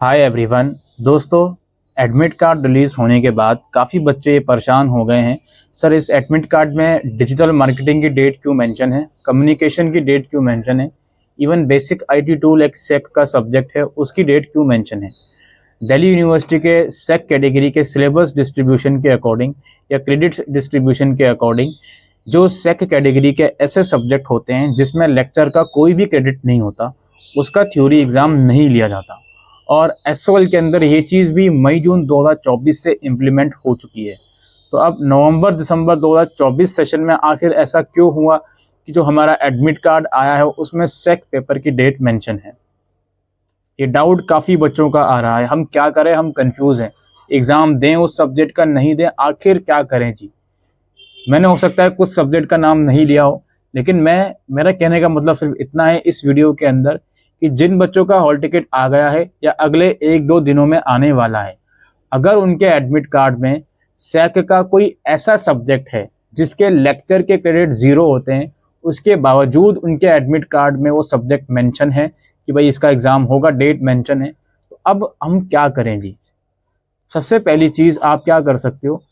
Hi everyone. दोस्तों, admit card release होने के बाद काफ़ी बच्चे परेशान हो गए हैं। सर, इस एडमिट कार्ड में डिजिटल मार्केटिंग की डेट क्यों मेंशन है, कम्युनिकेशन की डेट क्यों मेंशन है, इवन बेसिक आईटी टूल एक सेक का सब्जेक्ट है उसकी डेट क्यों मेंशन है। दिल्ली यूनिवर्सिटी के सेक कैटेगरी के सिलेबस डिस्ट्रीब्यूशन के अकॉर्डिंग या क्रेडिट्स डिस्ट्रीब्यूशन के अकॉर्डिंग जो सेक कैटेगरी के ऐसे सब्जेक्ट होते हैं जिसमें लेक्चर का कोई भी क्रेडिट नहीं होता, उसका थ्योरी एग्ज़ाम नहीं लिया जाता। और एसओएल के अंदर ये चीज़ भी मई जून 2024 से इम्प्लीमेंट हो चुकी है। तो अब नवंबर दिसंबर 2024 सेशन में आखिर ऐसा क्यों हुआ कि जो हमारा एडमिट कार्ड आया है उसमें सेक पेपर की डेट मेंशन है। ये डाउट काफ़ी बच्चों का आ रहा है। हम क्या करें, हम कंफ्यूज हैं। एग्ज़ाम दें उस सब्जेक्ट का, नहीं दें, आखिर क्या करें जी। मैंने हो सकता है कुछ सब्जेक्ट का नाम नहीं लिया हो, लेकिन मेरा कहने का मतलब सिर्फ इतना है इस वीडियो के अंदर कि जिन बच्चों का हॉल टिकट आ गया है या अगले 1-2 दिनों में आने वाला है, अगर उनके एडमिट कार्ड में सेक का कोई ऐसा सब्जेक्ट है जिसके लेक्चर के क्रेडिट 0 होते हैं, उसके बावजूद उनके एडमिट कार्ड में वो सब्जेक्ट मेंशन है कि भाई इसका एग्ज़ाम होगा, डेट मेंशन है, तो अब हम क्या करें जी। सबसे पहली चीज़ आप क्या कर सकते हो,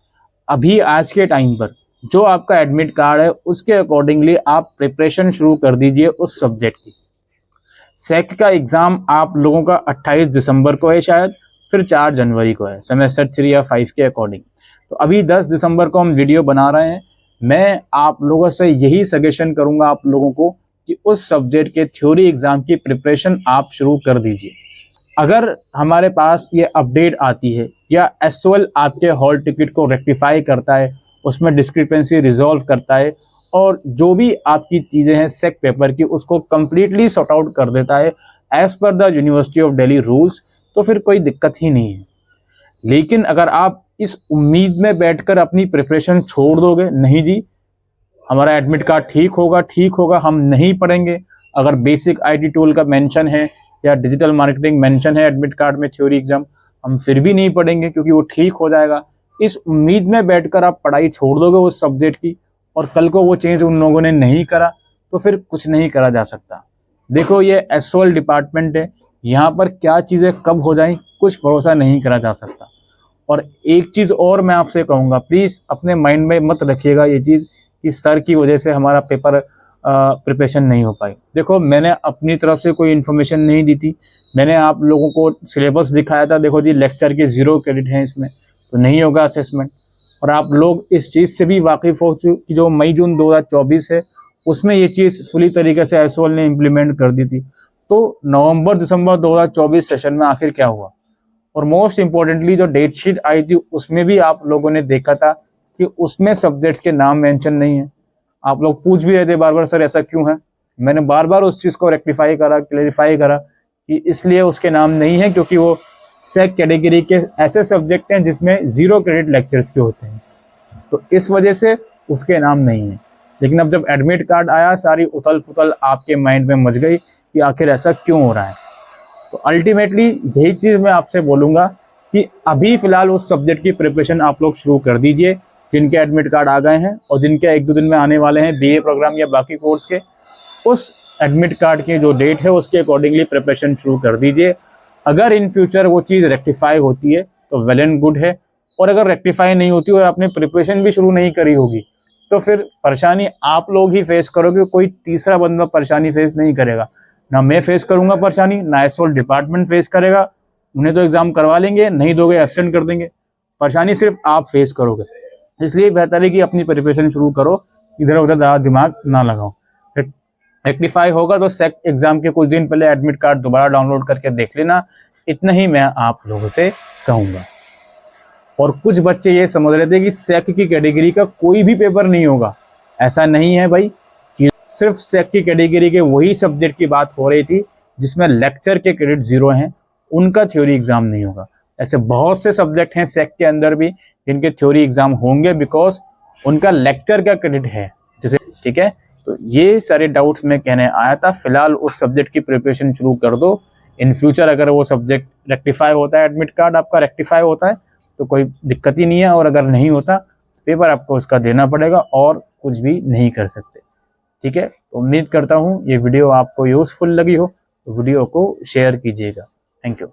अभी आज के टाइम पर जो आपका एडमिट कार्ड है उसके अकॉर्डिंगली आप प्रिपरेशन शुरू कर दीजिए उस सब्जेक्ट की। सेक का एग्ज़ाम आप लोगों का 28 दिसंबर को है शायद, फिर 4 जनवरी को है सेमेस्टर 3 या 5 के अकॉर्डिंग। तो अभी 10 दिसंबर को हम वीडियो बना रहे हैं। मैं आप लोगों से यही सजेशन करूंगा आप लोगों को कि उस सब्जेक्ट के थ्योरी एग्ज़ाम की प्रिपरेशन आप शुरू कर दीजिए। अगर हमारे पास ये अपडेट आती है या एसओएल आपके हॉल टिकट को रेक्टिफाई करता है, उसमें डिस्क्रिपेंसी रिजॉल्व करता है और जो भी आपकी चीज़ें हैं सेक पेपर की उसको कम्प्लीटली सॉर्ट आउट कर देता है एज पर the university of Delhi rules, तो फिर कोई दिक्कत ही नहीं है। लेकिन अगर आप इस उम्मीद में बैठकर अपनी प्रिपरेशन छोड़ दोगे, नहीं जी हमारा एडमिट कार्ड ठीक होगा, हम नहीं पढ़ेंगे। अगर बेसिक आईटी टूल का मेंशन है या डिजिटल मार्केटिंग मेंशन है एडमिट कार्ड में थ्योरी एग्जाम, हम फिर भी नहीं पढ़ेंगे क्योंकि वो ठीक हो जाएगा। इस उम्मीद में बैठकर आप पढ़ाई छोड़ दोगे उस सब्जेक्ट की और कल को वो चेंज उन लोगों ने नहीं करा तो फिर कुछ नहीं करा जा सकता। देखो, ये एसओएल डिपार्टमेंट है, यहाँ पर क्या चीज़ें कब हो जाएं कुछ भरोसा नहीं करा जा सकता। और एक चीज़ और मैं आपसे कहूँगा, प्लीज़ अपने माइंड में मत रखिएगा ये चीज़ कि सर की वजह से हमारा पेपर प्रिपरेशन नहीं हो पाई। देखो, मैंने अपनी तरफ से कोई इन्फॉर्मेशन नहीं दी थी, मैंने आप लोगों को सिलेबस दिखाया था। देखो जी, लेक्चर के 0 क्रेडिट हैं इसमें, तो नहीं होगा असेसमेंट। और आप लोग इस चीज़ से भी वाकिफ़ हो चुके कि जो मई जून 2024 है उसमें ये चीज़ फुली तरीके से एसओएल ने इम्प्लीमेंट कर दी थी। तो नवंबर दिसंबर 2024 सेशन में आखिर क्या हुआ, और मोस्ट इम्पोर्टेंटली जो डेट शीट आई थी उसमें भी आप लोगों ने देखा था कि उसमें सब्जेक्ट्स के नाम मेंशन नहीं है। आप लोग पूछ भी रहे थे बार बार, सर ऐसा क्यों है। मैंने बार बार उस चीज़ को रेक्टिफाई करा, क्लेरिफाई करा कि इसलिए उसके नाम नहीं है क्योंकि वो सेक कैटेगरी के ऐसे सब्जेक्ट हैं जिसमें 0 क्रेडिट लेक्चर्स के होते हैं, तो इस वजह से उसके नाम नहीं है। लेकिन अब जब एडमिट कार्ड आया, सारी उथल फुथल आपके माइंड में मच गई कि आखिर ऐसा क्यों हो रहा है। तो अल्टीमेटली यही चीज़ मैं आपसे बोलूँगा कि अभी फ़िलहाल उस सब्जेक्ट की प्रिपरेशन आप लोग शुरू कर दीजिए जिनके एडमिट कार्ड आ गए हैं और जिनके 1-2 दिन में आने वाले हैं बीए प्रोग्राम या बाकी कोर्स के। उस एडमिट कार्ड की जो डेट है उसके अकॉर्डिंगली प्रिपरेशन शुरू कर दीजिए। अगर इन फ्यूचर वो चीज़ रेक्टिफाई होती है तो वेल एंड गुड है, और अगर रेक्टिफाई नहीं होती और आपने प्रिपरेशन भी शुरू नहीं करी होगी तो फिर परेशानी आप लोग ही फेस करोगे, कोई तीसरा बंदा परेशानी फेस नहीं करेगा। ना मैं फेस करूंगा परेशानी, ना एसओएल डिपार्टमेंट फेस करेगा। उन्हें तो एग्जाम करवा लेंगे, नहीं दोगे एब्सेंट कर देंगे, परेशानी सिर्फ आप फेस करोगे। इसलिए बेहतर है कि अपनी प्रिपरेशन शुरू करो, इधर उधर ज़्यादा दिमाग ना लगाओ। रेक्टिफाई होगा तो सेक एग्जाम के कुछ दिन पहले एडमिट कार्ड दोबारा डाउनलोड करके देख लेना, इतना ही मैं आप लोगों से कहूँगा। और कुछ बच्चे ये समझ रहे थे कि सेक की कैटेगरी का कोई भी पेपर नहीं होगा, ऐसा नहीं है भाई। सिर्फ सेक की कैटेगरी के वही सब्जेक्ट की बात हो रही थी जिसमें लेक्चर के क्रेडिट 0 हैं, उनका थ्योरी एग्जाम नहीं होगा। ऐसे बहुत से सब्जेक्ट हैं सेक के अंदर भी जिनके थ्योरी एग्जाम होंगे बिकॉज उनका लेक्चर का क्रेडिट है जैसे, ठीक है। तो ये सारे डाउट्स मैं कहने आया था। फिलहाल उस सब्जेक्ट की प्रिपरेशन शुरू कर दो। इन फ्यूचर अगर वो सब्जेक्ट रेक्टिफाई होता है, एडमिट कार्ड आपका रेक्टिफाई होता है तो कोई दिक्कत ही नहीं है, और अगर नहीं होता पेपर आपको उसका देना पड़ेगा और कुछ भी नहीं कर सकते, ठीक है। तो उम्मीद करता हूँ ये वीडियो आपको यूजफुल लगी हो, तो वीडियो को शेयर कीजिएगा। Thank you.